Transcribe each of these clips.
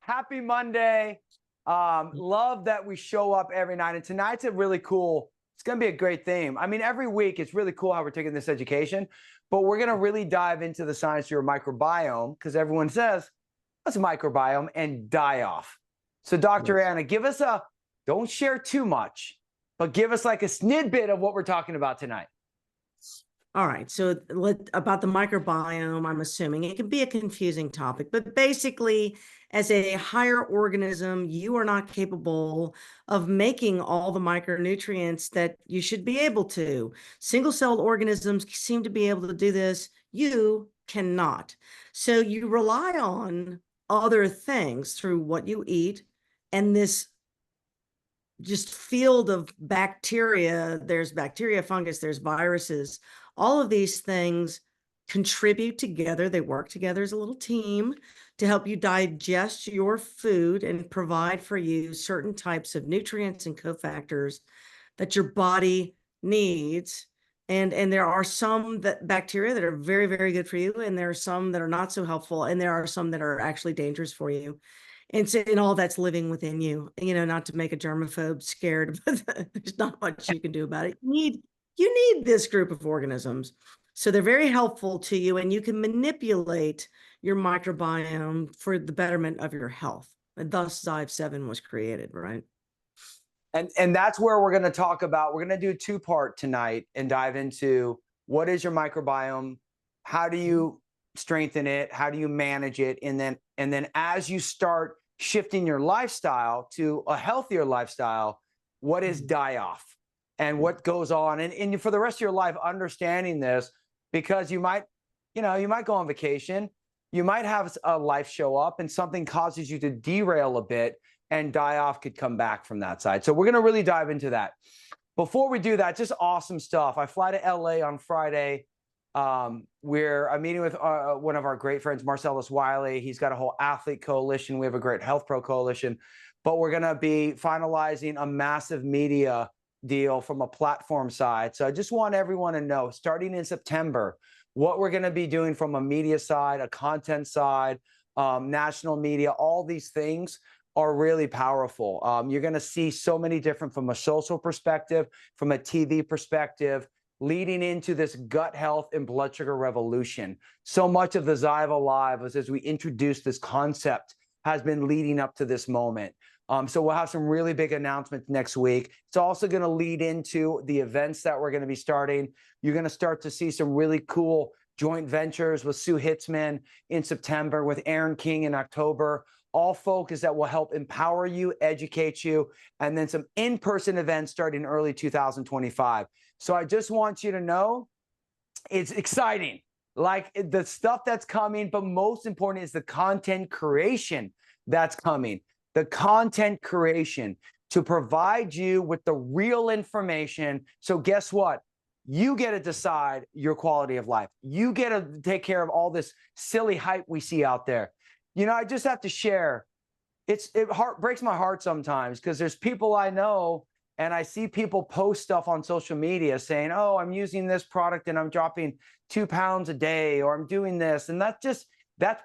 Happy Monday. Love that we show up every night. And tonight's a really cool, it's going to be a great theme. I mean, every week it's really cool how we're taking this education, but we're going to really dive into the science of your microbiome because everyone says, what's a microbiome, and die off. So Dr. Anna, give us don't share too much, but give us like a snidbit of what we're talking about tonight. All right. So about the microbiome, I'm assuming it can be a confusing topic, but basically, as a higher organism, you are not capable of making all the micronutrients that you should be able to. Single-celled organisms seem to be able to do this. You cannot. So you rely on other things through what you eat and this just field of bacteria. There's bacteria, fungus, there's viruses. All of these things contribute together. They work together as a little team to help you digest your food and provide for you certain types of nutrients and cofactors that your body needs. And there are some bacteria that are very, very good for you, and there are some that are not so helpful, and there are some that are actually dangerous for you. And all that's living within you, not to make a germaphobe scared, but there's not much you can do about it. You need this group of organisms. So they're very helpful to you, and you can manipulate your microbiome for the betterment of your health. And thus Zyve 7 was created, right? And that's where we're going to talk about, we're going to do a two-part tonight and dive into what is your microbiome, how do you strengthen it, how do you manage it, and then as you start shifting your lifestyle to a healthier lifestyle, what is die off and what goes on, and for the rest of your life understanding this, because you might go on vacation, you might have a life show up and something causes you to derail a bit, and die off could come back from that side. So we're going to really dive into that. Before we do that, just awesome stuff. I fly to LA on Friday. Where I'm meeting with one of our great friends, Marcellus Wiley. He's got a whole athlete coalition. We have a great health pro coalition, but we're going to be finalizing a massive media deal from a platform side. So I just want everyone to know, starting in September, what we're going to be doing from a media side, a content side, national media, all these things are really powerful. You're going to see so many different, from a social perspective, from a TV perspective, leading into this gut health and blood sugar revolution. So much of the Zyve Alive, as we introduce this concept, has been leading up to this moment. So we'll have some really big announcements next week. It's also going to lead into the events that we're going to be starting. You're going to start to see some really cool joint ventures with Sue Hitzman in September, with Aaron King in October, all focus that will help empower you, educate you, and then some in-person events starting early 2025. So I just want you to know it's exciting, like the stuff that's coming, but most important is the content creation that's coming. The content creation to provide you with the real information. So guess what? You get to decide your quality of life. You get to take care of all this silly hype we see out there. I just have to share. It breaks my heart sometimes because there's people I know, and I see people post stuff on social media saying, oh, I'm using this product and I'm dropping 2 pounds a day, or I'm doing this. And that's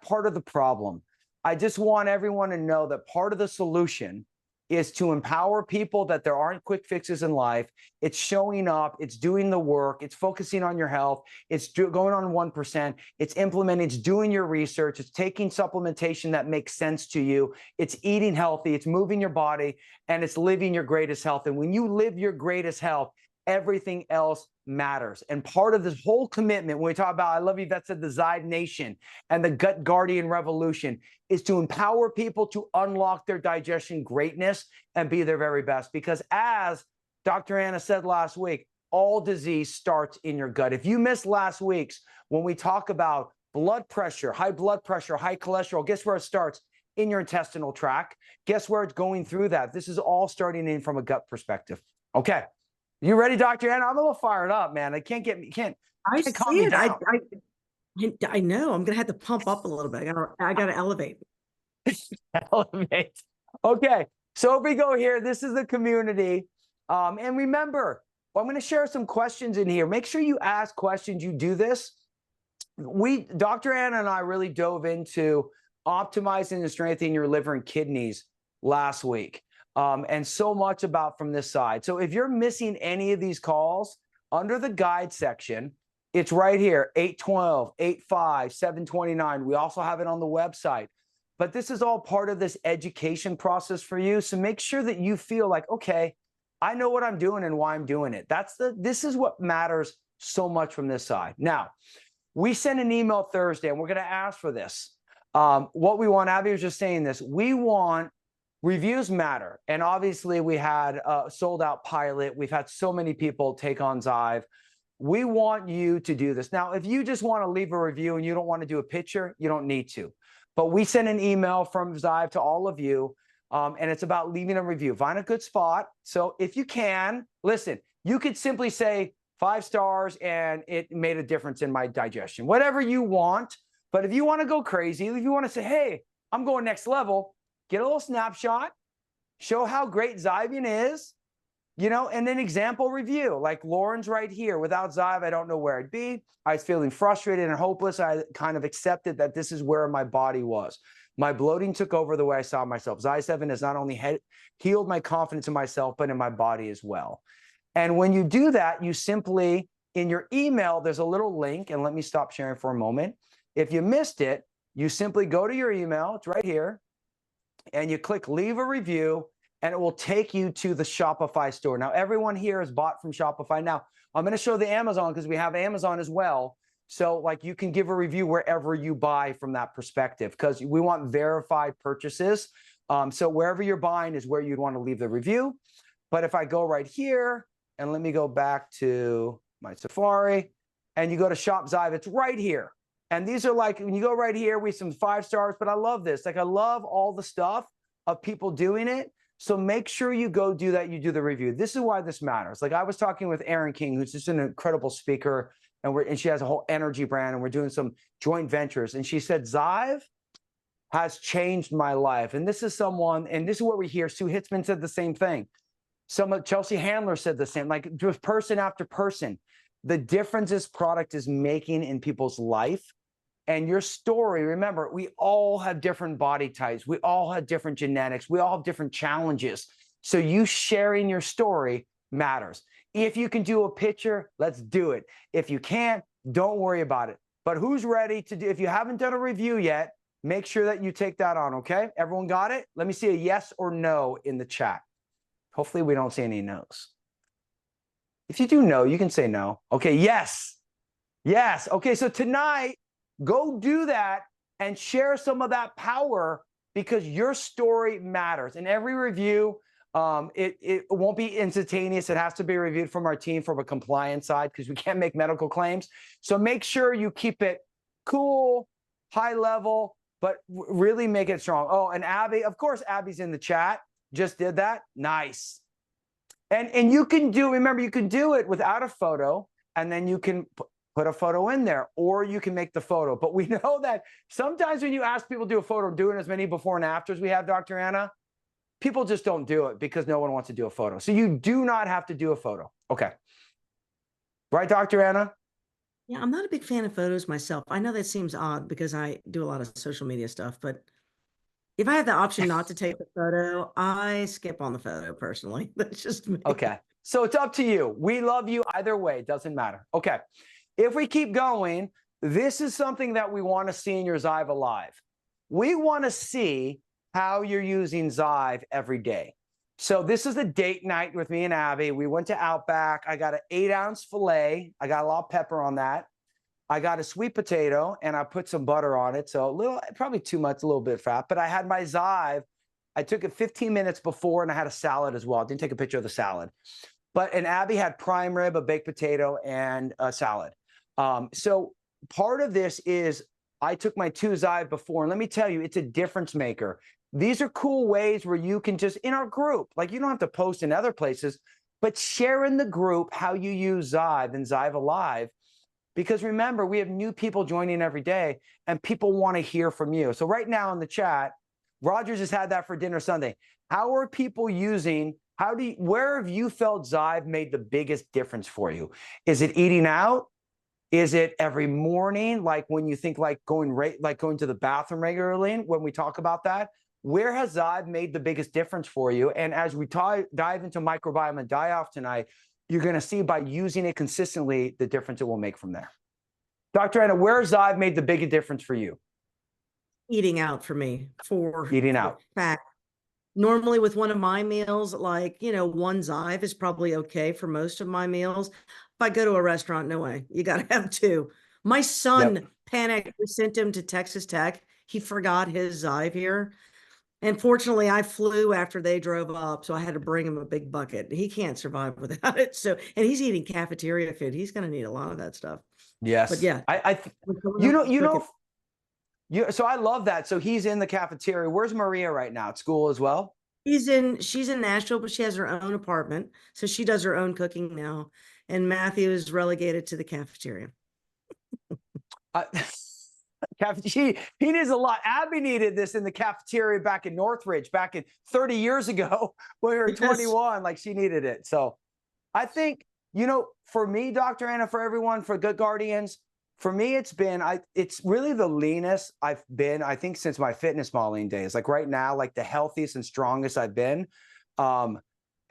part of the problem. I just want everyone to know that part of the solution is to empower people that there aren't quick fixes in life. It's showing up, it's doing the work, it's focusing on your health, it's going on 1%, it's implementing, it's doing your research, it's taking supplementation that makes sense to you, it's eating healthy, it's moving your body, and it's living your greatest health. And when you live your greatest health, everything else matters. And part of this whole commitment, when we talk about, I love Yvette said, the Zyve Nation and the Gut Guardian Revolution, is to empower people to unlock their digestion greatness and be their very best. Because as Dr. Anna said last week, all disease starts in your gut. If you missed last week's, when we talk about blood pressure, high cholesterol, guess where it starts? In your intestinal tract. Guess where it's going through that? This is all starting in from a gut perspective. Okay. You ready, Dr. Anna? I'm a little fired up, man. I can't calm me down. I know. I'm gonna have to pump up a little bit. I gotta elevate. Elevate. Okay. So if we go here, this is the community. And remember, I'm going to share some questions in here. Make sure you ask questions. You do this. Dr. Anna and I really dove into optimizing and strengthening your liver and kidneys last week. And so much about from this side. So if you're missing any of these calls, under the guide section, it's right here, 812, 85, 729. We also have it on the website. But this is all part of this education process for you. So make sure that you feel like, okay, I know what I'm doing and why I'm doing it. This is what matters so much from this side. Now, we sent an email Thursday, and we're going to ask for this. What we want, Abby was just saying this, we want reviews matter. And obviously we had a sold out pilot. We've had so many people take on Zyve. We want you to do this. Now, if you just want to leave a review and you don't want to do a picture, you don't need to. But we sent an email from Zyve to all of you, and it's about leaving a review. Find a good spot. So if you can, listen, you could simply say 5 stars and it made a difference in my digestion, whatever you want. But if you want to go crazy, if you want to say, hey, I'm going next level, get a little snapshot, show how great Zyvian is, you know, and then example review. Like Lauren's right here. Without Zyve, I don't know where I'd be. I was feeling frustrated and hopeless. I kind of accepted that this is where my body was. My bloating took over the way I saw myself. Zyve 7 has not only healed my confidence in myself, but in my body as well. And when you do that, you simply, in your email, there's a little link, and let me stop sharing for a moment. If you missed it, you simply go to your email, it's right here, and you click leave a review, and it will take you to the Shopify store. Now, everyone here has bought from Shopify. Now, I'm going to show the Amazon because we have Amazon as well. So like you can give a review wherever you buy from that perspective, because we want verified purchases. So wherever you're buying is where you'd want to leave the review. But if I go right here, and let me go back to my Safari, and you go to Shop Zyve, it's right here. And these are like, when you go right here, we have some 5 stars, but I love this. Like I love all the stuff of people doing it. So make sure you go do that. You do the review. This is why this matters. Like I was talking with Erin King, who's just an incredible speaker, and she has a whole energy brand, and we're doing some joint ventures. And she said, Zyve has changed my life. And this is someone, and this is what we hear. Sue Hitzman said the same thing. Chelsea Handler said the same, like just person after person. The difference this product is making in people's life. And your story, remember, we all have different body types. We all have different genetics. We all have different challenges. So you sharing your story matters. If you can do a picture, let's do it. If you can't, don't worry about it. But who's ready to do, if you haven't done a review yet, make sure that you take that on, okay? Everyone got it? Let me see a yes or no in the chat. Hopefully we don't see any no's. If you do no, you can say no. Okay, yes. Yes. Okay, so tonight, go do that and share some of that power, because your story matters. In every review, it won't be instantaneous. It has to be reviewed from our team from a compliance side, because we can't make medical claims. So make sure you keep it cool, high level, but really make it strong. Oh, and Abby, of course, Abby's in the chat. Just did that. Nice. And you can do, remember, you can do it without a photo, and then you can put a photo in there, or you can make the photo. But we know that sometimes when you ask people to do a photo, doing as many before and afters we have, Dr. Anna, people just don't do it because no one wants to do a photo. So you do not have to do a photo. Okay. Right, Dr. Anna? Yeah, I'm not a big fan of photos myself. I know that seems odd because I do a lot of social media stuff, but if I have the option not to take the photo, I skip on the photo personally. That's just me. Okay. So it's up to you. We love you either way. It doesn't matter. Okay. If we keep going, this is something that we want to see in your Zyve Alive. We want to see how you're using Zyve every day. So this is a date night with me and Abby. We went to Outback. I got an 8-ounce filet. I got a lot of pepper on that. I got a sweet potato, and I put some butter on it. So a little, probably too much, a little bit fat. But I had my Zyve. I took it 15 minutes before, and I had a salad as well. I didn't take a picture of the salad. And Abby had prime rib, a baked potato, and a salad. So part of this is I took my 2 Zyve before, and let me tell you, it's a difference maker. These are cool ways where you can just, in our group, like you don't have to post in other places, but share in the group how you use Zyve and Zyve Alive. Because remember, we have new people joining every day, and people want to hear from you. So right now in the chat, Roger just had that for dinner Sunday. How are people using, where have you felt Zyve made the biggest difference for you? Is it eating out? Is it every morning? Like when you think like going to the bathroom regularly, when we talk about that, where has Zyve made the biggest difference for you? And as we dive into microbiome and die off tonight, you're going to see by using it consistently, the difference it will make from there. Dr. Anna, where has Zyve made the biggest difference for you? Eating out for me, for Eating a out. fact. Normally with one of my meals, like, one Zyve is probably okay for most of my meals. If I go to a restaurant, no way. You got to have two. My Yep. son panicked. We sent him to Texas Tech. He forgot his Zyve here. And fortunately, I flew after they drove up, so I had to bring him a big bucket. He can't survive without it. So, and he's eating cafeteria food. He's going to need a lot of that stuff. But Yes. yeah, You know, so I love that. So he's in the cafeteria. Where's Maria right now? At school as well? she's in Nashville, but she has her own apartment, so she does her own cooking now. And Matthew is relegated to the cafeteria. Uh, he needs a lot. Abby needed this in the cafeteria back in Northridge, back in 30 years ago when we were 21. Like she needed it. So I think, for me, Dr. Anna, for everyone, for Good Guardians, for me, it's really the leanest I've been, I think, since my fitness modeling days. Like right now, like the healthiest and strongest I've been.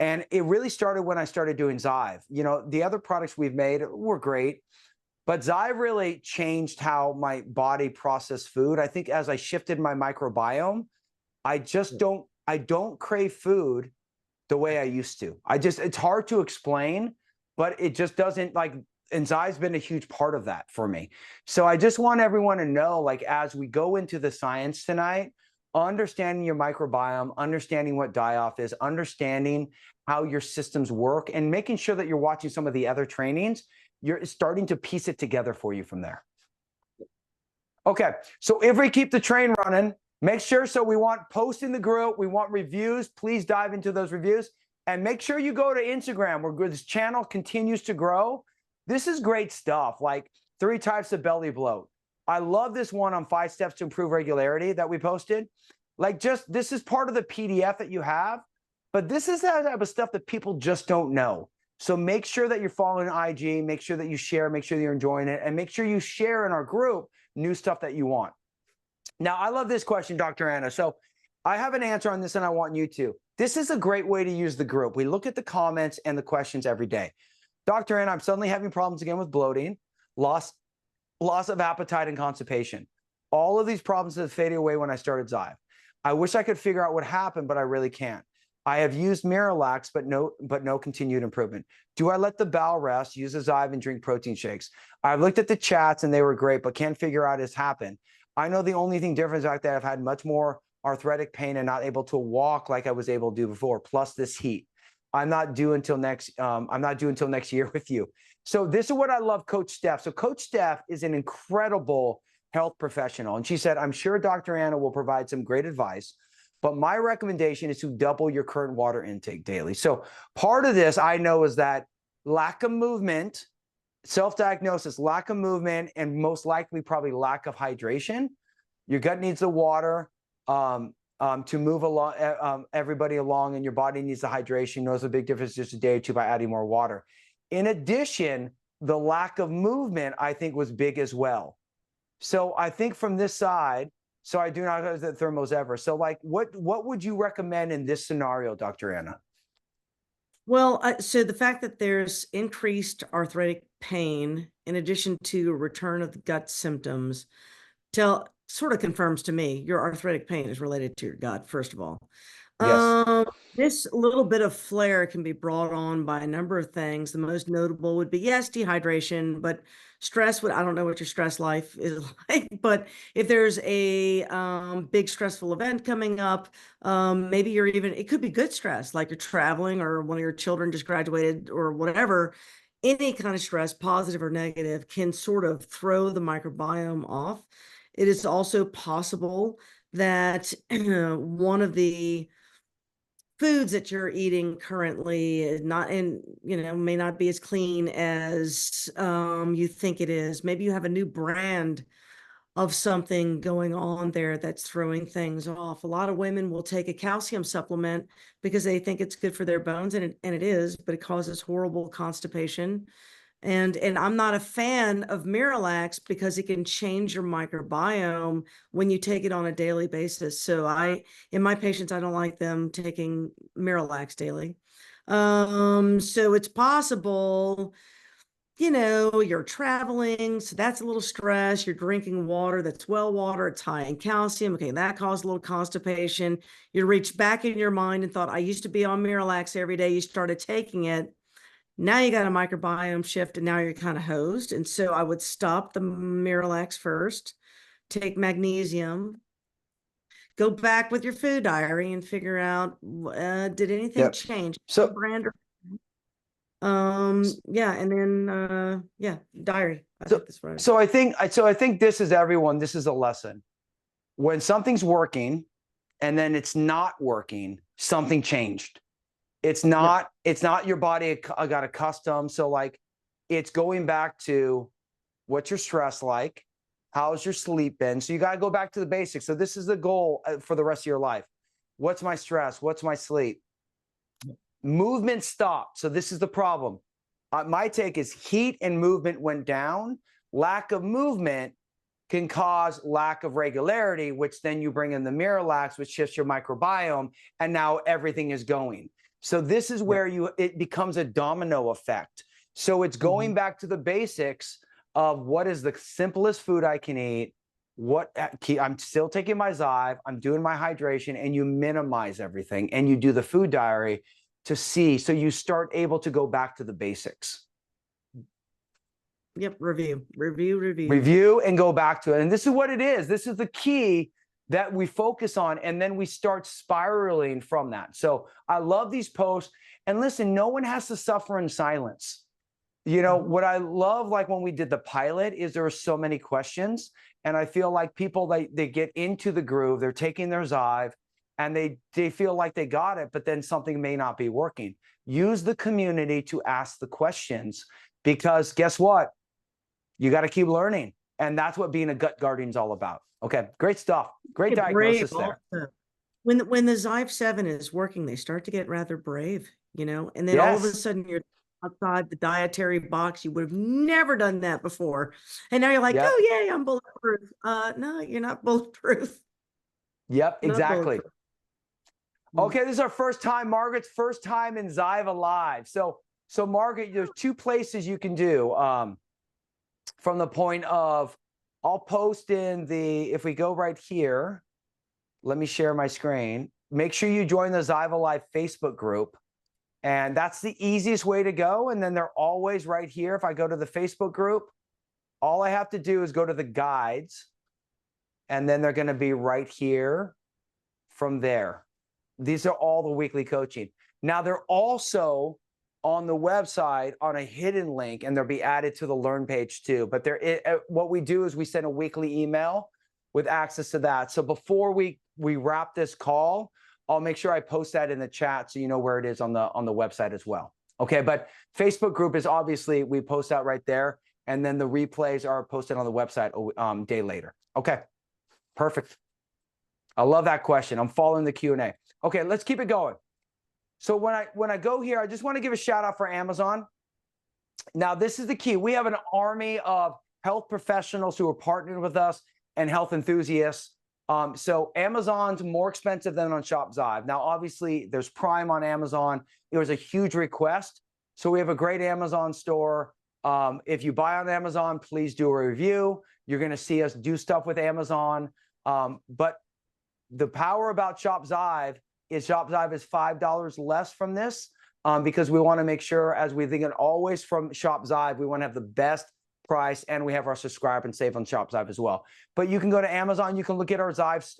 And it really started when I started doing Zyve. The other products we've made were great, but Zyve really changed how my body processed food. I think as I shifted my microbiome, I don't crave food the way I used to. It's hard to explain, but it just doesn't and Zyve's been a huge part of that for me. So I just want everyone to know, like, as we go into the science tonight, understanding your microbiome, understanding what die-off is, understanding how your systems work, and making sure that you're watching some of the other trainings, you're starting to piece it together for you from there. Okay, so if we keep the train running, make sure, so we want posts in the group, we want reviews, please dive into those reviews, and make sure you go to Instagram where this channel continues to grow. This is great stuff, like 3 types of belly bloat. I love this one on 5 steps to improve regularity that we posted. This is part of the PDF that you have, but this is that type of stuff that people just don't know. So make sure that you're following IG, make sure that you share, make sure that you're enjoying it, and make sure you share in our group new stuff that you want. Now, I love this question, Dr. Anna. So I have an answer on this, and I want you to. This is a great way to use the group. We look at the comments and the questions every day. Dr. Anna, I'm suddenly having problems again with bloating, loss of appetite, and constipation. All of these problems have faded away when I started Zyve. I wish I could figure out what happened, but I really can't. I have used Miralax, but no continued improvement. Do I let the bowel rest, use a Zyve, and drink protein shakes? I've looked at the chats and they were great, but can't figure out what's happened. I know the only thing different is that I've had much more arthritic pain and not able to walk like I was able to do before, plus this heat. I'm not due until next year with you. So this is what I love Coach Steph. So Coach Steph is an incredible health professional. And she said, I'm sure Dr. Anna will provide some great advice, but my recommendation is to double your current water intake daily. So part of this I know is that lack of movement, self-diagnosis, lack of movement, and most likely probably lack of hydration. Your gut needs the water. To move along, everybody along, and your body needs the hydration. Knows a big difference just a day or two by adding more water. In addition, the lack of movement, I think, was big as well. So I think from this side, so I do not have the thermos ever. So like, what would you recommend in this scenario, Dr. Anna? Well, so the fact that there's increased arthritic pain in addition to a return of the gut symptoms sort of confirms to me your arthritic pain is related to your gut, first of all. Yes. This little bit of flare can be brought on by a number of things. The most notable would be, yes, dehydration, but stress I don't know what your stress life is like, but if there's a big stressful event coming up, maybe it could be good stress, like you're traveling or one of your children just graduated or whatever. Any kind of stress, positive or negative, can sort of throw the microbiome off. It is also possible that one of the foods that you're eating currently is may not be as clean as you think it is. Maybe you have a new brand of something going on there that's throwing things off. A lot of women will take a calcium supplement because they think it's good for their bones, and it is, but it causes horrible constipation And I'm not a fan of Miralax because it can change your microbiome when you take it on a daily basis. So in my patients, I don't like them taking Miralax daily. So it's possible, you're traveling, so that's a little stress. You're drinking water that's well water, it's high in calcium. Okay, that caused a little constipation. You reached back in your mind and thought, I used to be on Miralax every day. You started taking it. Now you got a microbiome shift and now you're kind of hosed. And so I would stop the Miralax first, take magnesium, go back with your food diary and figure out, did anything Yep. change? So Brand or yeah, and then yeah, diary. I so think that's right. so I think this is everyone. This is a lesson. When something's working, and then it's not working, something changed. It's not your body got accustomed. So like, it's going back to what's your stress like, how's your sleep been. So you got to go back to the basics. So this is the goal for the rest of your life. What's my stress? What's my sleep? Movement stopped. So this is the problem. My take is heat and movement went down. Lack of movement can cause lack of regularity, which then you bring in the Miralax, which shifts your microbiome, and now everything is going. So this is where it becomes a domino effect. So it's going back to the basics of what is the simplest food I can eat. I'm still taking my Zyve, I'm doing my hydration, and you minimize everything, and you do the food diary to see. So you start able to go back to the basics. Yep, review. Review and go back to it. And this is what it is. This is the key that we focus on, and then we start spiraling from that. So I love these posts. And listen, no one has to suffer in silence. What I love, like when we did the pilot, is there were so many questions. And I feel like people, they get into the groove, they're taking their Zyve, and they feel like they got it, but then something may not be working. Use the community to ask the questions, because guess what? You got to keep learning. And that's what being a gut guardian is all about. Okay, great stuff. Great diagnosis there. When the Zyve 7 is working, they start to get rather brave, and then all of a sudden you're outside the dietary box. You would have never done that before. And now you're like, oh, yay, I'm bulletproof. No, you're not bulletproof. Yep, exactly. Okay, this is our first time, Margaret's first time in Zyve Alive. So Margaret, there's two places you can do. From the point of, I'll post in if we go right here, let me share my screen. Make sure you join the Zyve Alive Facebook group. And that's the easiest way to go. And then they're always right here. If I go to the Facebook group, all I have to do is go to the guides. And then they're going to be right here from there. These are all the weekly coaching. Now, they're also on the website on a hidden link, and they'll be added to the Learn page too. But what we do is we send a weekly email with access to that. So before we wrap this call, I'll make sure I post that in the chat so you know where it is on the website as well. Okay, but Facebook group is obviously, we post out right there, and then the replays are posted on the website a day later. Okay, perfect. I love that question. I'm following the Q&A. Okay, let's keep it going. So when I go here, I just want to give a shout out for Amazon. Now, this is the key. We have an army of health professionals who are partnered with us and health enthusiasts. So Amazon's more expensive than on Shop Zyve. Now, obviously, there's Prime on Amazon. It was a huge request. So we have a great Amazon store. If you buy on Amazon, please do a review. You're going to see us do stuff with Amazon. But the power about Shop Zyve is $5 less from this, because we want to make sure, as we think it always from Shop Zyve, we want to have the best price, and we have our subscribe and save on Shop Zyve as well. But you can go to Amazon, you can look at our Zyve's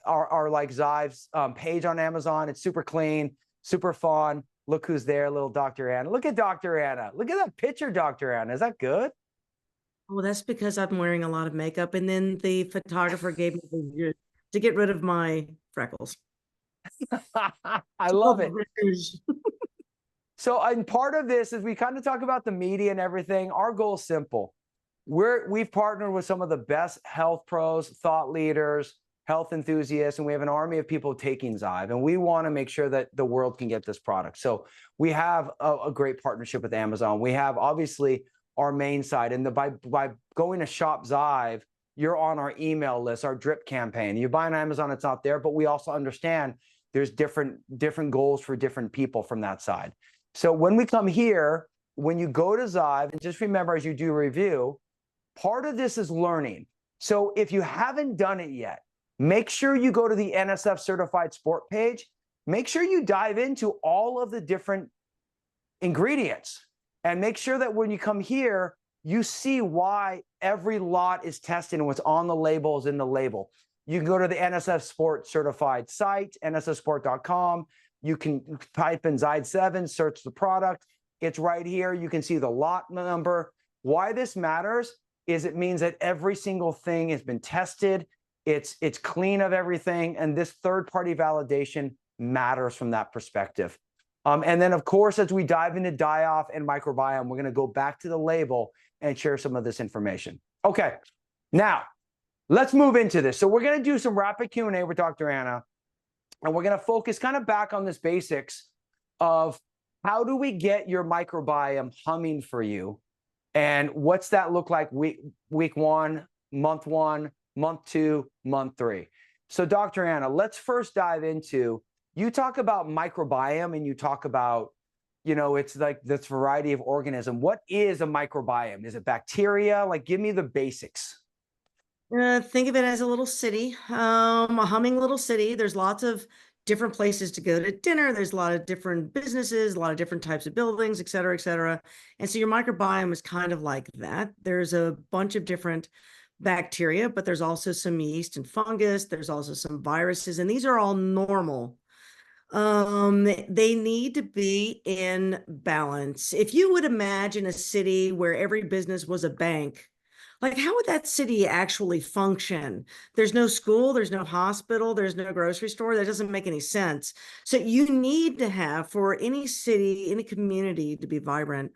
Zyve's page on Amazon. It's super clean, super fun. Look who's there, little Dr. Anna. Look at Dr. Anna. Look at that picture, Dr. Anna. Is that good? Well, that's because I'm wearing a lot of makeup, and then the photographer gave me the to get rid of my freckles. I love it. So, and part of this is we kind of talk about the media and everything. Our goal is simple. We've partnered with some of the best health pros, thought leaders, health enthusiasts, and we have an army of people taking Zyve, and we want to make sure that the world can get this product. So we have a great partnership with Amazon. We have obviously our main site, and by going to Shop Zyve, you're on our email list, our drip campaign. You buy on Amazon, it's not there, but we also understand there's different goals for different people from that side. So when we come here, when you go to Zyve, and just remember as you do a review, part of this is learning. So if you haven't done it yet, make sure you go to the NSF Certified Sport page. Make sure you dive into all of the different ingredients, and make sure that when you come here, you see why every lot is tested and what's on the label is in the label. You can go to the NSF Sport Certified site, nsfsport.com. You can type in Zyve 7, search the product. It's right here. You can see the lot number. Why this matters is it means that every single thing has been tested. It's clean of everything. And this third-party validation matters from that perspective. And then, of course, as we dive into die-off and microbiome, we're going to go back to the label and share some of this information. Okay, now let's move into this. So we're going to do some rapid Q&A with Dr. Anna, and we're going to focus kind of back on this basics of how do we get your microbiome humming for you, and what's that look like week 1, month 2, month 3. So Dr. Anna, let's first dive into, you talk about microbiome and you talk about, you know, it's like this variety of organism. What is a microbiome? Is it bacteria? Like, give me the basics. Think of it as a little city, a humming little city. There's lots of different places to go to dinner. There's a lot of different businesses, a lot of different types of buildings, et cetera, et cetera. And so your microbiome is kind of like that. There's a bunch of different bacteria, but there's also some yeast and fungus. There's also some viruses, and these are all normal. They need to be in balance. If you would imagine a city where every business was a bank, like how would that city actually function? There's no school, there's no hospital, there's no grocery store. That doesn't make any sense. So you need to have, for any city, any community to be vibrant,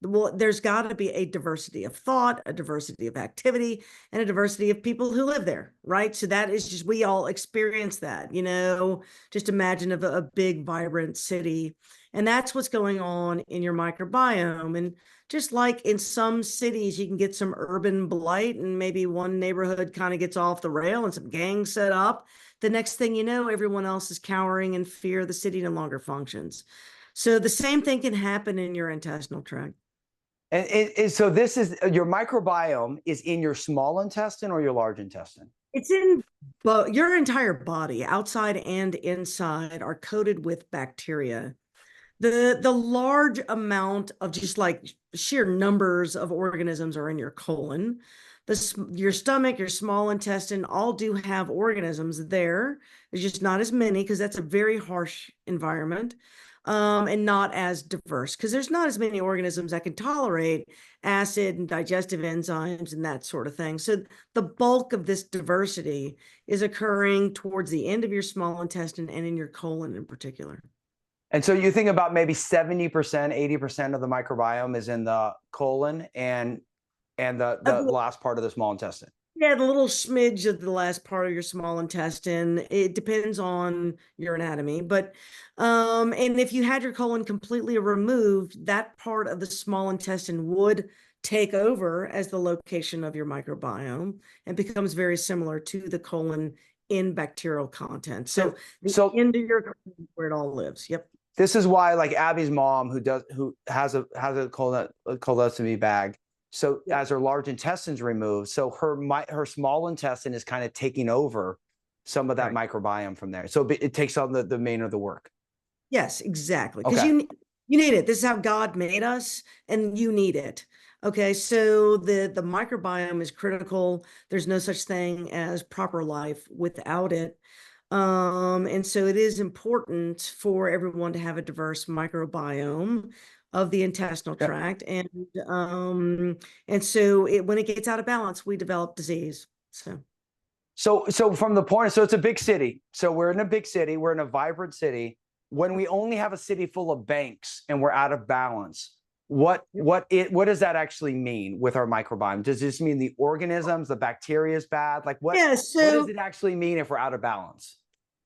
well, there's got to be a diversity of thought, a diversity of activity, and a diversity of people who live there, right? So that is just, we all experience that, you know, just imagine a big, vibrant city. And that's what's going on in your microbiome. And just like in some cities, you can get some urban blight and maybe one neighborhood kind of gets off the rail and some gangs set up. The next thing you know, everyone else is cowering in fear. The city no longer functions. So the same thing can happen in your intestinal tract. And so this is, your microbiome is in your small intestine or your large intestine? It's in your entire body, outside and inside, are coated with bacteria. The large amount of just like sheer numbers of organisms are in your colon. Your stomach, your small intestine, all do have organisms there. There's just not as many because that's a very harsh environment. And not as diverse because there's not as many organisms that can tolerate acid and digestive enzymes and that sort of thing. So the bulk of this diversity is occurring towards the end of your small intestine and in your colon in particular. And so you think about maybe 70%, 80% of the microbiome is in the colon and the last part of the small intestine. Yeah, the little smidge of the last part of your small intestine. It depends on your anatomy, but and if you had your colon completely removed, that part of the small intestine would take over as the location of your microbiome and becomes very similar to the colon in bacterial content. So the end of your colon is where it all lives. Yep. This is why, like Abby's mom, who has a colostomy bag. So as her large intestine's removed, so her small intestine is kind of taking over some of that microbiome from there. So it takes on the main of the work. Yes, exactly. Because you need it. This is how God made us, and you need it. Okay, so the microbiome is critical. There's no such thing as proper life without it. And so it is important for everyone to have a diverse microbiome of the intestinal tract. And so when it gets out of balance, we develop disease. So from the point, so it's a big city. So we're in a big city, we're in a vibrant city. When we only have a city full of banks and we're out of balance, what does that actually mean with our microbiome? Does this mean the organisms, the bacteria is bad? Like what Yeah, what does it actually mean if we're out of balance?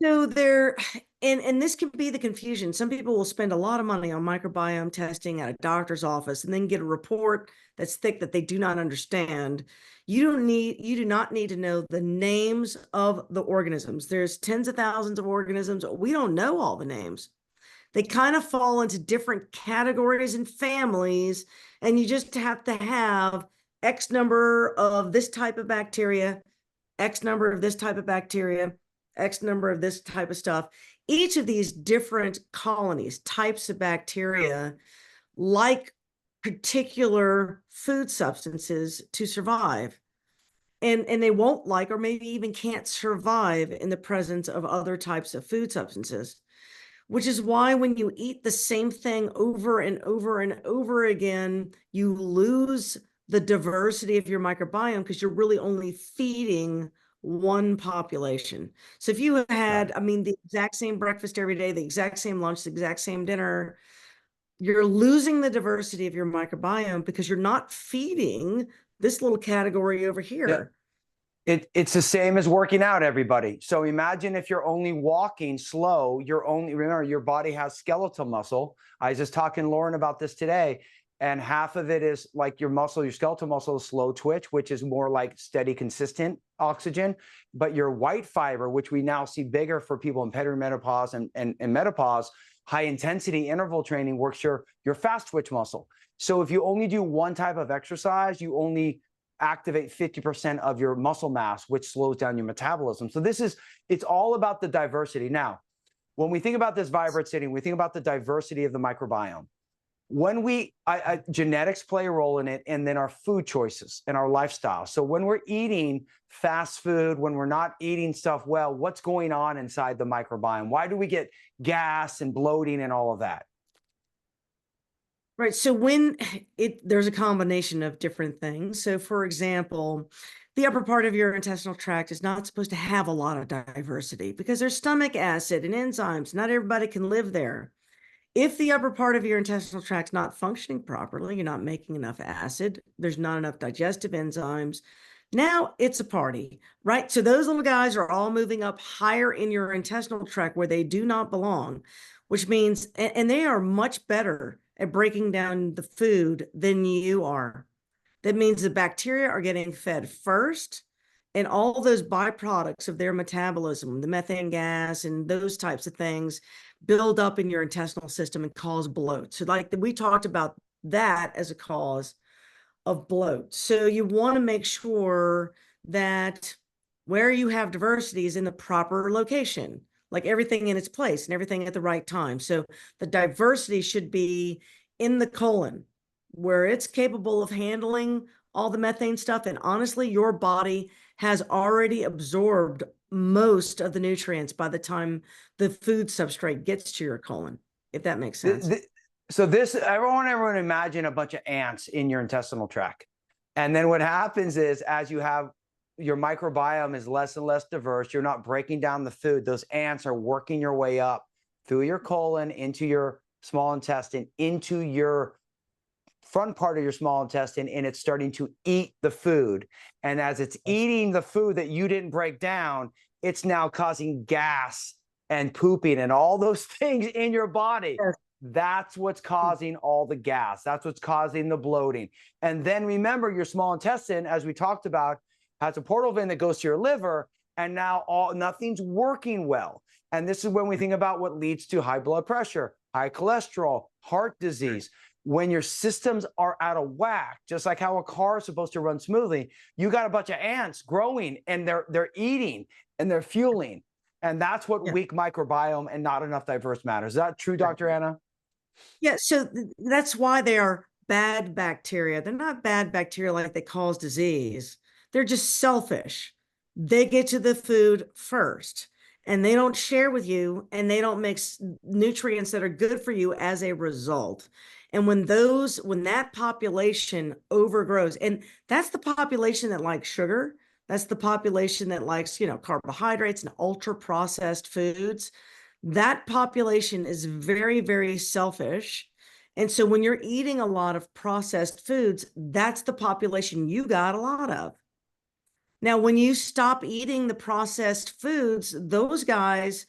so there, and this can be the confusion. Some people will spend a lot of money on microbiome testing at a doctor's office and then get a report that's thick that they do not understand. You do not need to know the names of the organisms. There's tens of thousands of organisms. We don't know all the names. They kind of fall into different categories and families, and you just have to have X number of this type of bacteria, X number of this type of bacteria, X number of this type of stuff. Each of these different colonies, types of bacteria, like particular food substances to survive. And they won't like, or maybe even can't survive in the presence of other types of food substances, which is why when you eat the same thing over and over and over again, you lose the diversity of your microbiome because you're really only feeding one population. So if you had, I mean, the exact same breakfast every day, the exact same lunch, the exact same dinner, you're losing the diversity of your microbiome because you're not feeding this little category over here. It's the same as working out, everybody. So imagine if you're only walking slow, remember, your body has skeletal muscle. I was just talking to Lauren about this today, and half of it is like your skeletal muscle is slow twitch, which is more like steady, consistent oxygen. But your white fiber, which we now see bigger for people in perimenopause and menopause, high intensity interval training works your fast twitch muscle. So if you only do one type of exercise, you only activate 50% of your muscle mass, which slows down your metabolism. So it's all about the diversity. Now, when we think about this vibrant sitting, we think about the diversity of the microbiome. When genetics play a role in it, and then our food choices and our lifestyle. So when we're eating fast food, when we're not eating stuff well, what's going on inside the microbiome? Why do we get gas and bloating and all of that? Right. So there's a combination of different things. So for example, the upper part of your intestinal tract is not supposed to have a lot of diversity because there's stomach acid and enzymes. Not everybody can live there. If the upper part of your intestinal tract is not functioning properly, you're not making enough acid, there's not enough digestive enzymes. Now it's a party, right? So those little guys are all moving up higher in your intestinal tract where they do not belong, which means, and they are much better at breaking down the food than you are. That means the bacteria are getting fed first, and all those byproducts of their metabolism, the methane gas and those types of things, build up in your intestinal system and cause bloat. So like we talked about that as a cause of bloat. So you want to make sure that where you have diversity is in the proper location, like everything in its place and everything at the right time. So the diversity should be in the colon, where it's capable of handling all the methane stuff. And honestly, your body has already absorbed most of the nutrients by the time the food substrate gets to your colon, if that makes sense. So I want everyone to imagine a bunch of ants in your intestinal tract. And then what happens is, as your microbiome is less and less diverse, you're not breaking down the food. Those ants are working your way up through your colon, into your small intestine, into your front part of your small intestine, and it's starting to eat the food. And as it's eating the food that you didn't break down, it's now causing gas and pooping and all those things in your body. Yes. That's what's causing all the gas. That's what's causing the bloating. And then remember, your small intestine, as we talked about, has a portal vein that goes to your liver, and now nothing's working well. And this is when we think about what leads to high blood pressure, high cholesterol, heart disease. When your systems are out of whack, just like how a car is supposed to run smoothly, you got a bunch of ants growing, and they're eating and they're fueling. And that's what weak microbiome and not enough diverse matters. Is that true, Dr. Anna? Yeah, so that's why they are bad bacteria. They're not bad bacteria like they cause disease. They're just selfish. They get to the food first, and they don't share with you, and they don't mix nutrients that are good for you as a result. And when that population overgrows, and that's the population that likes sugar, that's the population that likes, carbohydrates and ultra processed foods. That population is very, very selfish, And so when you're eating a lot of processed foods, that's the population you got a lot of. Now, when you stop eating the processed foods, those guys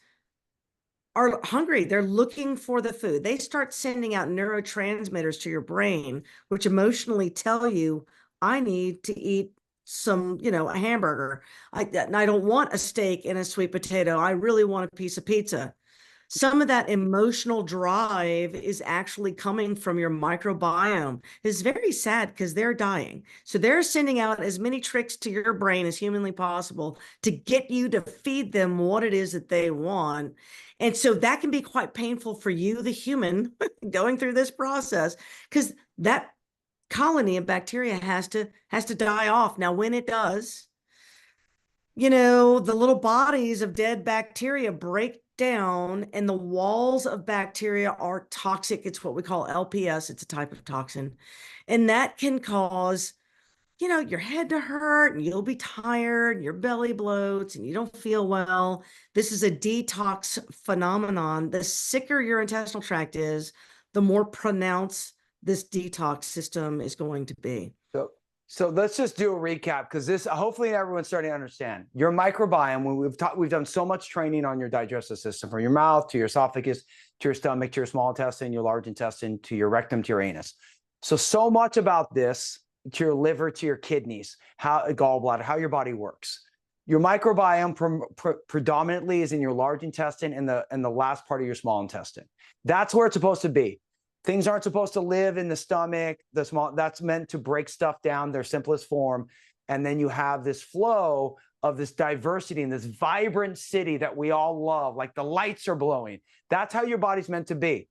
are hungry. They're looking for the food. They start sending out neurotransmitters to your brain, which emotionally tell you, I need to eat some, a hamburger. I don't want a steak and a sweet potato. I really want a piece of pizza. Some of that emotional drive is actually coming from your microbiome. It's very sad because they're dying. So they're sending out as many tricks to your brain as humanly possible to get you to feed them what it is that they want. And so that can be quite painful for you, the human, going through this process, because that colony of bacteria has to die off. Now, when it does, the little bodies of dead bacteria break down and the walls of bacteria are toxic. It's what we call LPS. It's a type of toxin. And that can cause, your head to hurt and you'll be tired, and your belly bloats and you don't feel well. This is a detox phenomenon. The sicker your intestinal tract is, the more pronounced this detox system is going to be. So let's just do a recap, because this, hopefully everyone's starting to understand your microbiome. When we've done so much training on your digestive system, from your mouth to your esophagus, to your stomach, to your small intestine, your large intestine, to your rectum, to your anus. So much about this, to your liver, to your kidneys, how gallbladder, how your body works. Your microbiome predominantly is in your large intestine and the last part of your small intestine. That's where it's supposed to be. Things aren't supposed to live in the stomach, that's meant to break stuff down, their simplest form. And then you have this flow of this diversity and this vibrant city that we all love, like the lights are blowing. That's how your body's meant to be.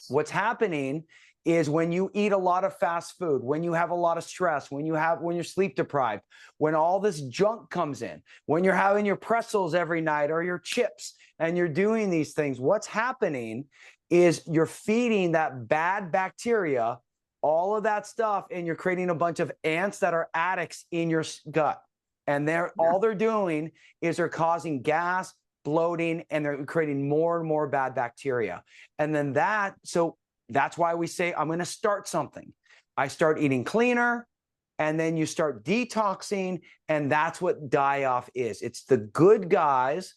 What's happening is when you eat a lot of fast food, when you have a lot of stress, when you're sleep deprived, when all this junk comes in, when you're having your pretzels every night or your chips and you're doing these things, what's happening is you're feeding that bad bacteria, all of that stuff, and you're creating a bunch of ants that are addicts in your gut. And all they're doing is they're causing gas, bloating, and they're creating more and more bad bacteria. And then that's why we say, I'm going to start something. I start eating cleaner, and then you start detoxing, and that's what die-off is. It's the good guys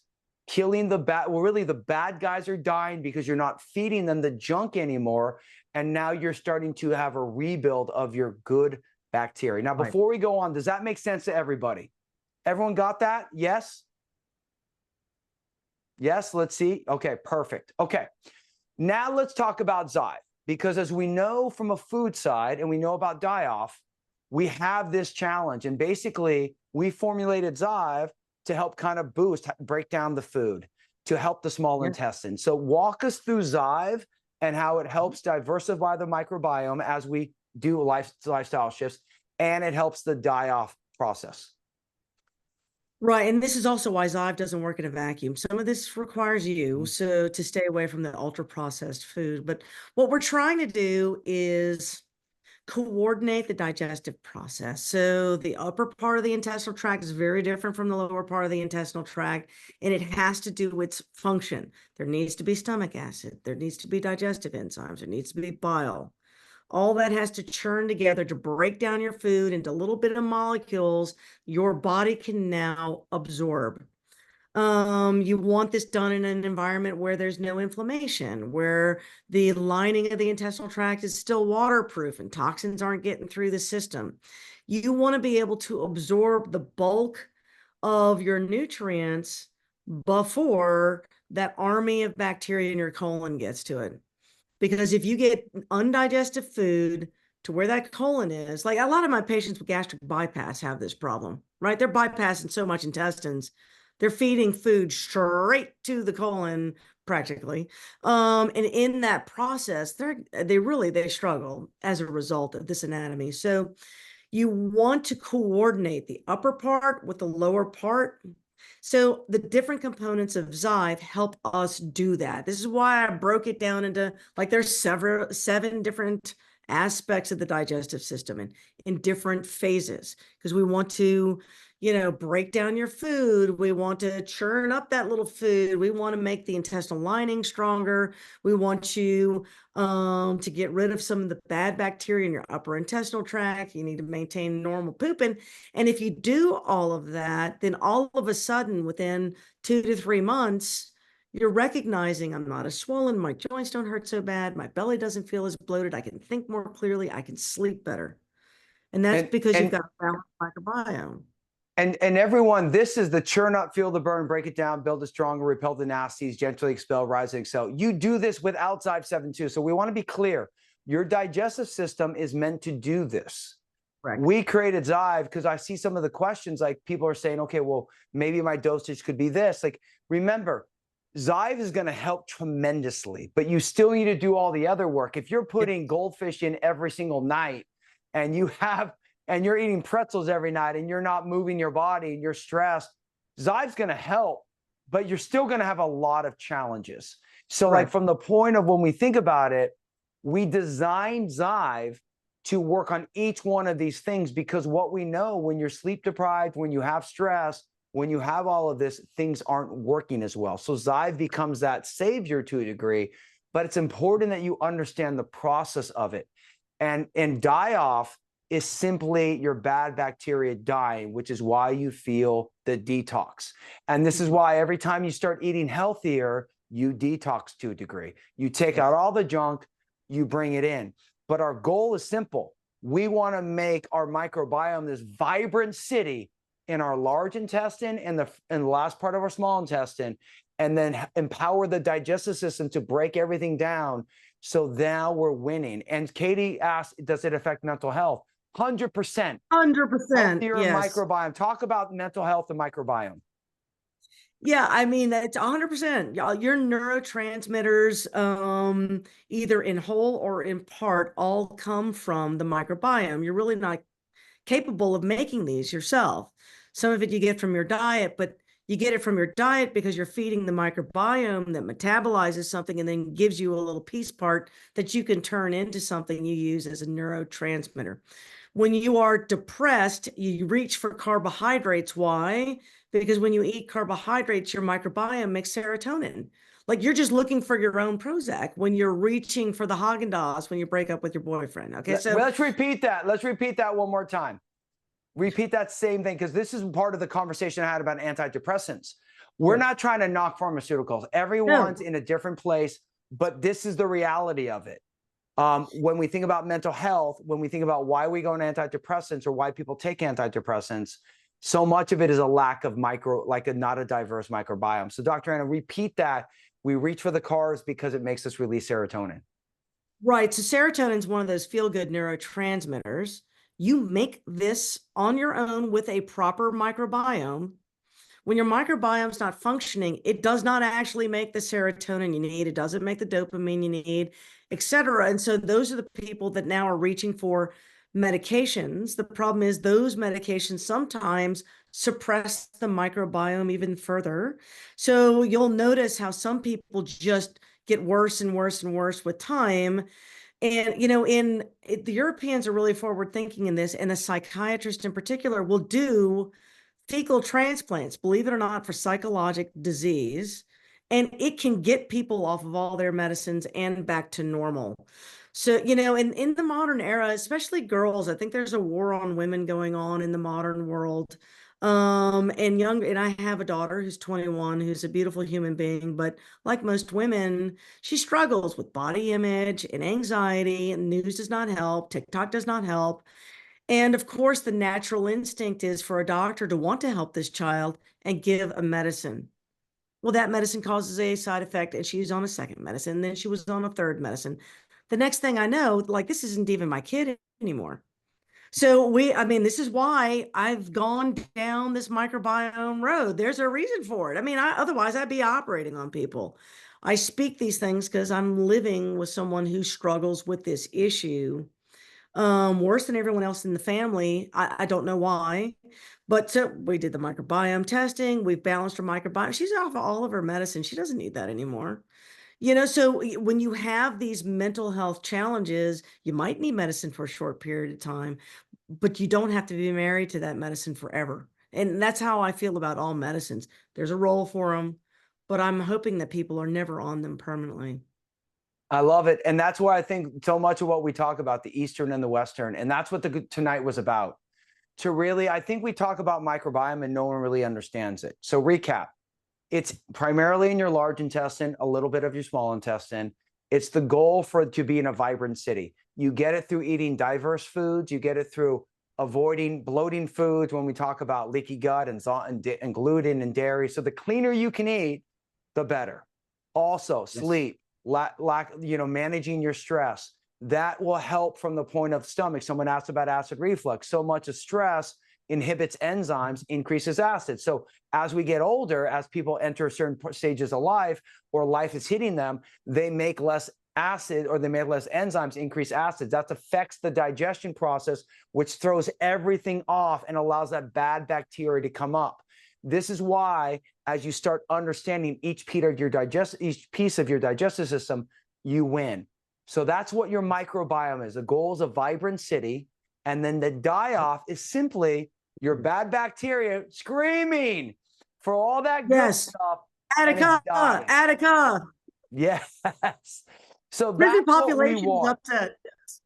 killing the bad. Well, really, the bad guys are dying because you're not feeding them the junk anymore. And now you're starting to have a rebuild of your good bacteria. Now, before we go on, does that make sense to everybody? Everyone got that? Yes? Yes, let's see. Okay, perfect. Okay, now let's talk about Zyve, because as we know from a food side and we know about die-off, we have this challenge. And basically, we formulated Zyve to help kind of break down the food, to help the small intestine. So walk us through Zyve and how it helps diversify the microbiome as we do lifestyle shifts, and it helps the die-off process. Right. And this is also why Zyve doesn't work in a vacuum. Some of this requires you to stay away from the ultra processed food. But what we're trying to do is coordinate the digestive process. So the upper part of the intestinal tract is very different from the lower part of the intestinal tract, and it has to do with its function. There needs to be stomach acid. There needs to be digestive enzymes. There needs to be bile. All that has to churn together to break down your food into little bit of molecules your body can now absorb. You want this done in an environment where there's no inflammation, where the lining of the intestinal tract is still waterproof and toxins aren't getting through the system. You want to be able to absorb the bulk of your nutrients before that army of bacteria in your colon gets to it. Because if you get undigested food to where that colon is, like a lot of my patients with gastric bypass have this problem, right? They're bypassing so much intestines. They're feeding food straight to the colon practically. And in that process, they struggle as a result of this anatomy. So you want to coordinate the upper part with the lower part. So the different components of Zyve help us do that. This is why I broke it down into, like, there's seven different aspects of the digestive system in different phases, because we want to, break down your food. We want to churn up that little food. We want to make the intestinal lining stronger. We want you to get rid of some of the bad bacteria in your upper intestinal tract. You need to maintain normal pooping. And if you do all of that, then all of a sudden, within 2 to 3 months, you're recognizing I'm not as swollen. My joints don't hurt so bad. My belly doesn't feel as bloated. I can think more clearly. I can sleep better. And that's And because you've and got a balanced microbiome. and everyone, this is the churn up, feel the burn, break it down, build it stronger, repel the nasties, gently expel, rise and excel. You do this without Zyve 7-2. So we want to be clear. Your digestive system is meant to do this. Correct. We created Zyve because I see some of the questions, like people are saying, okay, well, maybe my dosage could be this. Like, remember, Zyve is going to help tremendously, but you still need to do all the other work. If you're putting goldfish in every single night and you're eating pretzels every night and you're not moving your body and you're stressed, Zyve's going to help, but you're still going to have a lot of challenges. So like from the point of when we think about it, we designed Zyve to work on each one of these things, because what we know, when you're sleep deprived, when you have stress, when you have all of this, things aren't working as well. So Zyve becomes that savior to a degree, but it's important that you understand the process of it. And die off is simply your bad bacteria dying, which is why you feel the detox. And this is why every time you start eating healthier, you detox to a degree. You take out all the junk, you bring it in. But our goal is simple. We want to make our microbiome this vibrant city in our large intestine and the last part of our small intestine, and then empower the digestive system to break everything down. So now we're winning. And Katie asked, does it affect mental health? 100%. 100%. Healthier Yes. microbiome. Talk about mental health and microbiome. Yeah, I mean, it's 100%. Your neurotransmitters, either in whole or in part, all come from the microbiome. You're really not capable of making these yourself. Some of it you get from your diet, but you get it from your diet because you're feeding the microbiome that metabolizes something and then gives you a little piece part that you can turn into something you use as a neurotransmitter. When you are depressed, you reach for carbohydrates. Why? Because when you eat carbohydrates, your microbiome makes serotonin. Like you're just looking for your own Prozac when you're reaching for the Haagen-Dazs when you break up with your boyfriend. Okay, so let's repeat that. Let's repeat that one more time. Repeat that same thing, because this is part of the conversation I had about antidepressants. We're not trying to knock pharmaceuticals. Everyone's in a different place, but this is the reality of it. When we think about mental health, when we think about why we go on antidepressants or why people take antidepressants, so much of it is a lack of not a diverse microbiome. So Dr. Anna, repeat that. We reach for the carbs because it makes us release serotonin. Right. So serotonin is one of those feel-good neurotransmitters. You make this on your own with a proper microbiome. When your microbiome's not functioning, it does not actually make the serotonin you need. It doesn't make the dopamine you need, et cetera. And so those are the people that now are reaching for medications. The problem is those medications sometimes suppress the microbiome even further. So you'll notice how some people just get worse and worse and worse with time. And, the Europeans are really forward thinking in this, and a psychiatrist in particular will do fecal transplants, believe it or not, for psychological disease. And it can get people off of all their medicines and back to normal. So, in the modern era, especially girls, I think there's a war on women going on in the modern world. And I have a daughter who's 21, who's a beautiful human being, but like most women, she struggles with body image and anxiety, and news does not help. TikTok does not help. And of course, the natural instinct is for a doctor to want to help this child and give a medicine. Well, that medicine causes a side effect, and she's on a second medicine. Then she was on a third medicine. The next thing I know, like, this isn't even my kid anymore. So this is why I've gone down this microbiome road. There's a reason for it. Otherwise I'd be operating on people. I speak these things because I'm living with someone who struggles with this issue, worse than everyone else in the family. I don't know why, but so we did the microbiome testing. We've balanced her microbiome. She's off all of her medicine. She doesn't need that anymore. So when you have these mental health challenges, you might need medicine for a short period of time, but you don't have to be married to that medicine forever. And that's how I feel about all medicines. There's a role for them, but I'm hoping that people are never on them permanently. I love it. And that's why I think so much of what we talk about, the Eastern and the Western, and that's what tonight was about. To really, I think we talk about microbiome and no one really understands it. So recap, it's primarily in your large intestine, a little bit of your small intestine. It's the goal for it to be in a vibrant city. You get it through eating diverse foods. You get it through avoiding bloating foods when we talk about leaky gut and gluten and dairy. So the cleaner you can eat, the better. Also, sleep, managing your stress. That will help from the point of stomach. Someone asked about acid reflux. So much of stress inhibits enzymes, increases acid. So as we get older, as people enter certain stages of life or life is hitting them, they make less acid or they make less enzymes, increase acids. That affects the digestion process, which throws everything off and allows that bad bacteria to come up. This is why, as you start understanding each piece of your digestive system, you win. So that's what your microbiome is. The goal is a vibrant city. And then the die-off is simply your bad bacteria screaming for all that good stuff. Attica, Attica. Yes. So Prison that's what we population want. is upset.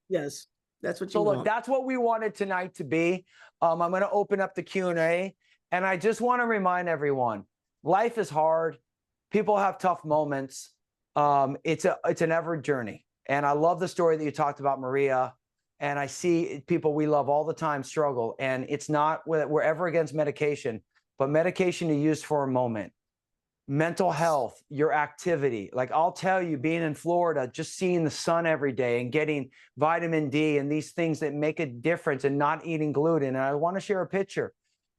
Yes, that's what you want. want. So look, that's what we wanted tonight to be. I'm going to open up the Q&A. And I just want to remind everyone, life is hard. People have tough moments. It's an ever journey. And I love the story that you talked about, Maria. And I see people we love all the time struggle. And it's not, we're ever against medication, but medication is used for a moment. Mental health, your activity. Like I'll tell you, being in Florida, just seeing the sun every day and getting vitamin D and these things that make a difference and not eating gluten. And I want to share a picture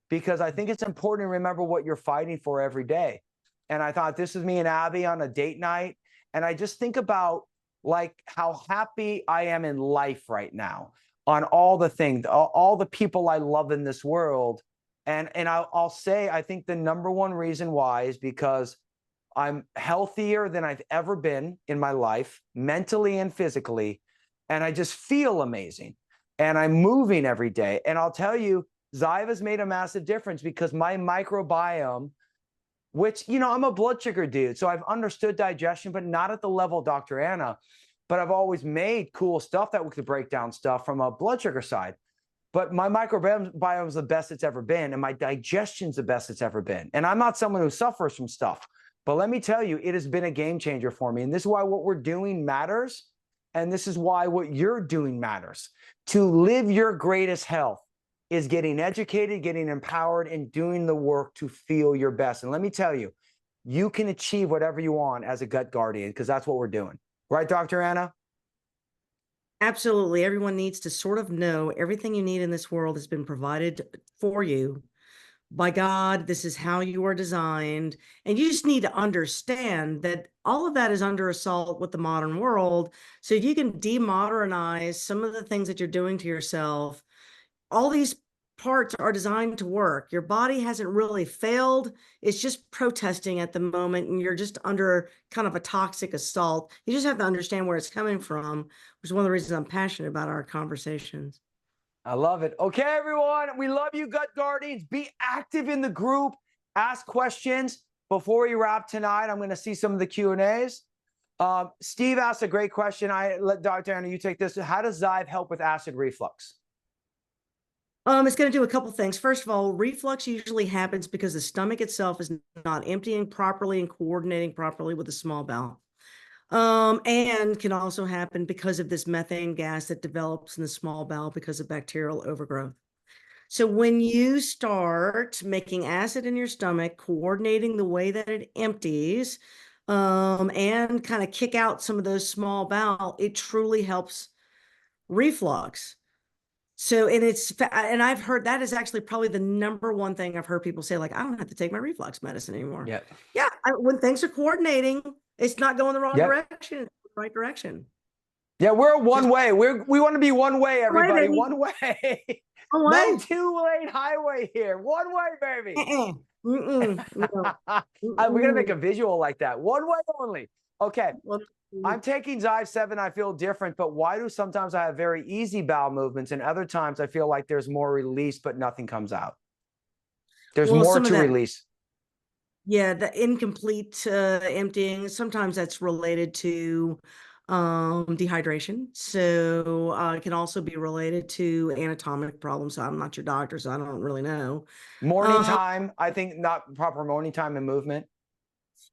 because I think it's important to remember what you're fighting for every day. And I thought this is me and Abby on a date night. And I just think about like how happy I am in life right now on all the things, all the people I love in this world. And I'll say, I think the number one reason why is because I'm healthier than I've ever been in my life, mentally and physically. And I just feel amazing. And I'm moving every day. And I'll tell you, Zyve has made a massive difference because my microbiome, which, I'm a blood sugar dude. So I've understood digestion, but not at the level of Dr. Anna. But I've always made cool stuff that we could break down stuff from a blood sugar side. But my microbiome is the best it's ever been, and my digestion's the best it's ever been. And I'm not someone who suffers from stuff. But let me tell you, it has been a game changer for me. And this is why what we're doing matters. And this is why what you're doing matters. To live your greatest health is getting educated, getting empowered, and doing the work to feel your best. And let me tell you, you can achieve whatever you want as a gut guardian, because that's what we're doing. Right, Dr. Anna? Absolutely. Everyone needs to sort of know everything you need in this world has been provided for you by God. This is how you are designed. And you just need to understand that all of that is under assault with the modern world. So if you can demodernize some of the things that you're doing to yourself, all these parts are designed to work. Your body hasn't really failed. It's just protesting at the moment, and you're just under kind of a toxic assault. You just have to understand where it's coming from, which is one of the reasons I'm passionate about our conversations. I love it. Okay, everyone, we love you, Gut Guardians. Be active in the group. Ask questions. Before we wrap tonight, I'm going to see some of the Q&As. Steve asked a great question. I let Dr. Anna, you take this. How does Zyve help with acid reflux? It's going to do a couple things. First of all, reflux usually happens because the stomach itself is not emptying properly and coordinating properly with the small bowel. And can also happen because of this methane gas that develops in the small bowel because of bacterial overgrowth. So when you start making acid in your stomach, coordinating the way that it empties, and kind of kick out some of those small bowel, it truly helps reflux. So, and I've heard that is actually probably the number one thing I've heard people say, like, I don't have to take my reflux medicine anymore. Yeah. Yeah. When things are coordinating, it's not going the wrong direction, it's the right direction. Yeah, we're one way. We want to be one way, everybody. One way. No two-lane highway here. One way, baby. No. We're going to make a visual like that. One way only. Okay. I'm taking Zyve 7. I feel different, but why do sometimes I have very easy bowel movements and other times I feel like there's more release, but nothing comes out? There's Well, more some of to that, release. yeah, the incomplete emptying, sometimes that's related to dehydration. So it can also be related to anatomic problems. I'm not your doctor, so I don't really know. Morning Um, time, I think not proper morning time and movement.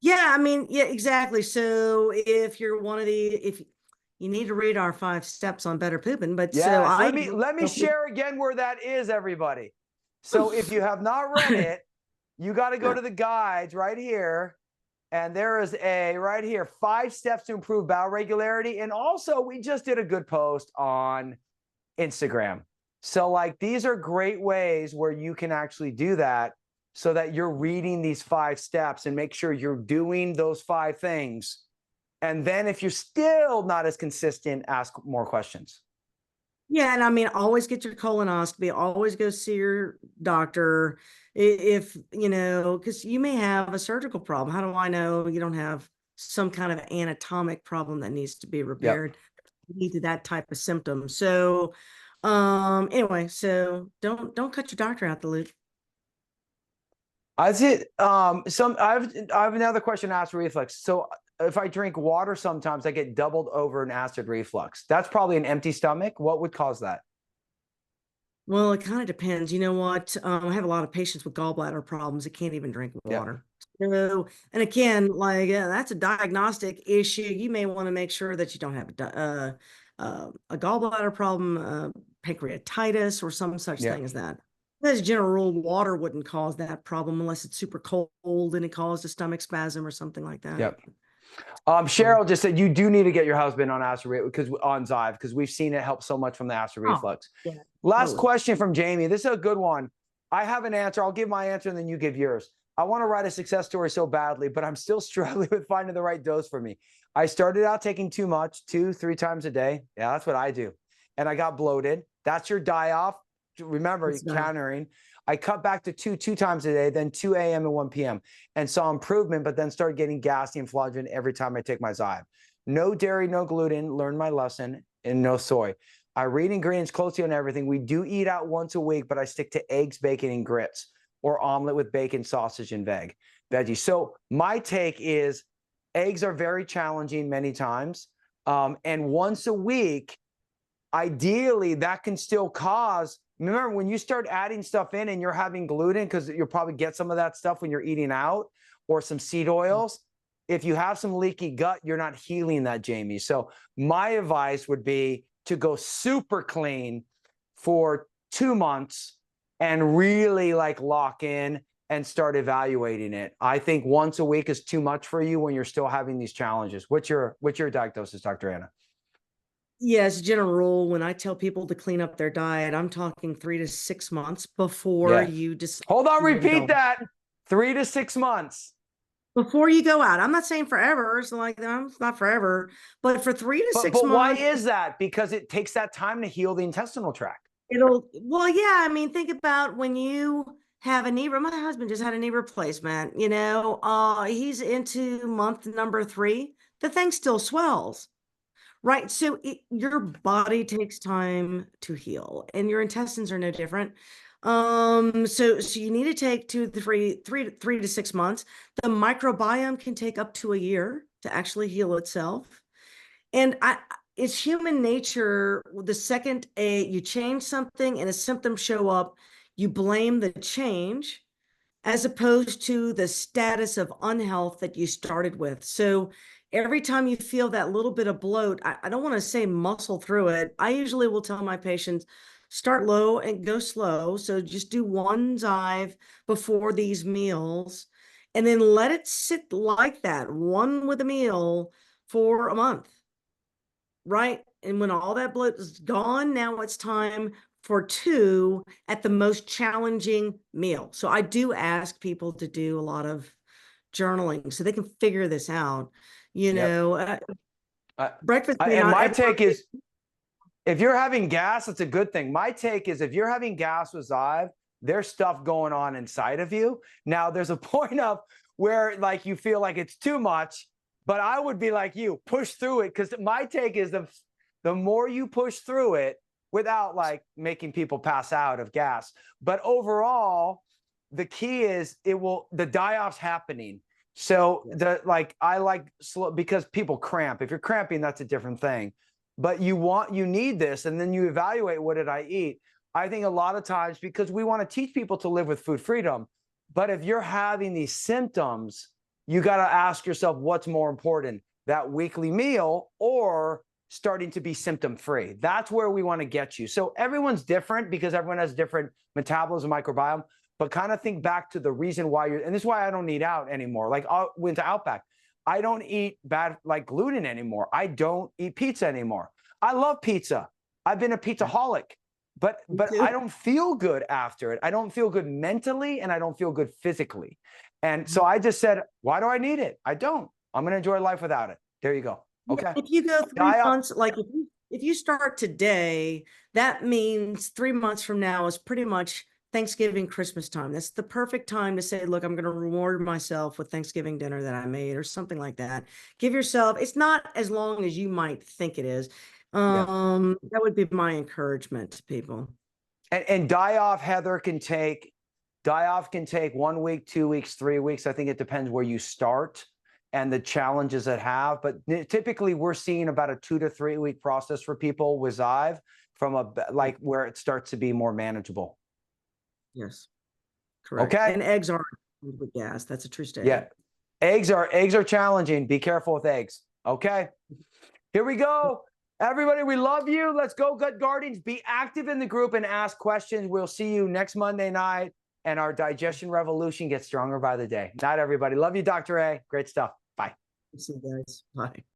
yeah, I mean, yeah, exactly. So if you're one of the, if you need to read our 5 steps on better pooping, but so Yes, I, let me share again where that is, everybody. So if you have not read it, you got to go to the guides right here. And there is a right here, 5 steps to improve bowel regularity. And also, we just did a good post on Instagram. So, like, these are great ways where you can actually do that so that you're reading these 5 steps and make sure you're doing those 5 things. And then if you're still not as consistent, ask more questions. yeah, and I mean, always get your colonoscopy, always go see your doctor if, you know, because you may have a surgical problem. How do I know you don't have some kind of anatomic problem that needs to be Yep. repaired? Lead to that type of symptom. So, anyway, so don't cut your doctor out the loop. That's it. I have another question on acid reflux. So if I drink water sometimes I get doubled over an acid reflux. That's probably an empty stomach. What would cause that? Well, it kind of depends. You know what? I have a lot of patients with gallbladder problems that can't even drink Yep. water. So, and again, like that's a diagnostic issue. You may want to make sure that you don't have a gallbladder problem, pancreatitis, or some such thing Yep. as that. As a general rule, water wouldn't cause that problem unless it's super cold and it caused a stomach spasm or something like that. Yep. Cheryl just said you do need to get your husband on acid because on Zyve because we've seen it help so much from the acid Oh, reflux. yeah, Last totally. question from Jamie. This is a good one. I have an answer. I'll give my answer and then you give yours. I want to write a success story so badly, but I'm still struggling with finding the right dose for me. I started out taking too much, 2-3 times a day. Yeah, that's what I do. And I got bloated. That's your die off. Remember, It's you're not. countering. I cut back to 2 times a day, then 2 a.m. and 1 p.m. and saw improvement, but then started getting gassy and flaudulent every time I take my Zyve. No dairy, no gluten, learned my lesson, and no soy. I read ingredients closely on everything. We do eat out once a week, but I stick to eggs, bacon, and grits, or omelet with bacon, sausage, and veggies. So my take is eggs are very challenging many times. And once a week, ideally, that can still cause. Remember, when you start adding stuff in and you're having gluten, because you'll probably get some of that stuff when you're eating out, or some seed oils. If you have some leaky gut, you're not healing that, Jamie. So my advice would be to go super clean for 2 months and really like lock in and start evaluating it. I think once a week is too much for you when you're still having these challenges. What's your diagnosis, Dr. Anna? Yeah, as a general rule, when I tell people to clean up their diet, I'm talking 3 to 6 months before Yeah. you decide Hold on, to repeat indulge. that. 3 to 6 months. Before you go out. I'm not saying forever. It's like it's not forever, but for three to But six why months, is that? Because it takes that time to heal the intestinal tract. well, yeah. I mean, think about when you have a knee. My husband just had a knee replacement. You know, he's into month number 3. The thing still swells. Right. So your body takes time to heal, and your intestines are no different. So you need to take 3 to 6 months. The microbiome can take up to a year to actually heal itself. And it's human nature. The second you change something and a symptom show up, you blame the change as opposed to the status of unhealth that you started with. So every time you feel that little bit of bloat, I don't want to say muscle through it. I usually will tell my patients, start low and go slow. So just do one Zyve before these meals and then let it sit like that, one with a meal for a month, right? And when all that bloat is gone, now it's time for 2 at the most challenging meal. So I do ask people to do a lot of journaling so they can figure this out. You Yep. know, breakfast may And not my ever. take is if you're having gas, it's a good thing. My take is if you're having gas with Zyve, there's stuff going on inside of you. Now, there's a point of where like you feel like it's too much, but I would be like you, push through it. Because my take is the more you push through it without like making people pass out of gas, but overall, the key is the die-off's happening. So I like slow, because people cramp. If you're cramping, that's a different thing. But you need this, and then you evaluate, what did I eat? I think a lot of times, because we want to teach people to live with food freedom, but if you're having these symptoms, you got to ask yourself, what's more important, that weekly meal or starting to be symptom free? That's where we want to get you. So everyone's different because everyone has different metabolism, microbiome, but kind of think back to the reason why and this is why I don't eat out anymore. Like I went to Outback. I don't eat bad, like gluten anymore. I don't eat pizza anymore. I love pizza. I've been a pizzaholic, but I don't feel good after it. I don't feel good mentally, and I don't feel good physically. And so I just said, why do I need it? I don't. I'm going to enjoy life without it. There you go. Okay. If you go 3 months, like if you start today, that means 3 months from now is pretty much Thanksgiving, Christmas time. That's the perfect time to say, look, I'm going to reward myself with Thanksgiving dinner that I made or something like that. Give yourself, it's not as long as you might think it is. That would be my encouragement to people. And die-off, Heather, can take 1 week, 2 weeks, 3 weeks. I think it depends where you start and the challenges that have. But typically, we're seeing about a 2 to 3 week process for people with Zyve from where it starts to be more manageable. Yes, correct. Okay. And eggs are with gas. That's a true statement. Yeah, eggs are challenging. Be careful with eggs. Okay. Here we go. Everybody, we love you. Let's go, Gut Guardians. Be active in the group and ask questions. We'll see you next Monday night, and our digestion revolution gets stronger by the day. Night, everybody. Love you, Dr. A. Great stuff. Bye. See you guys. Bye.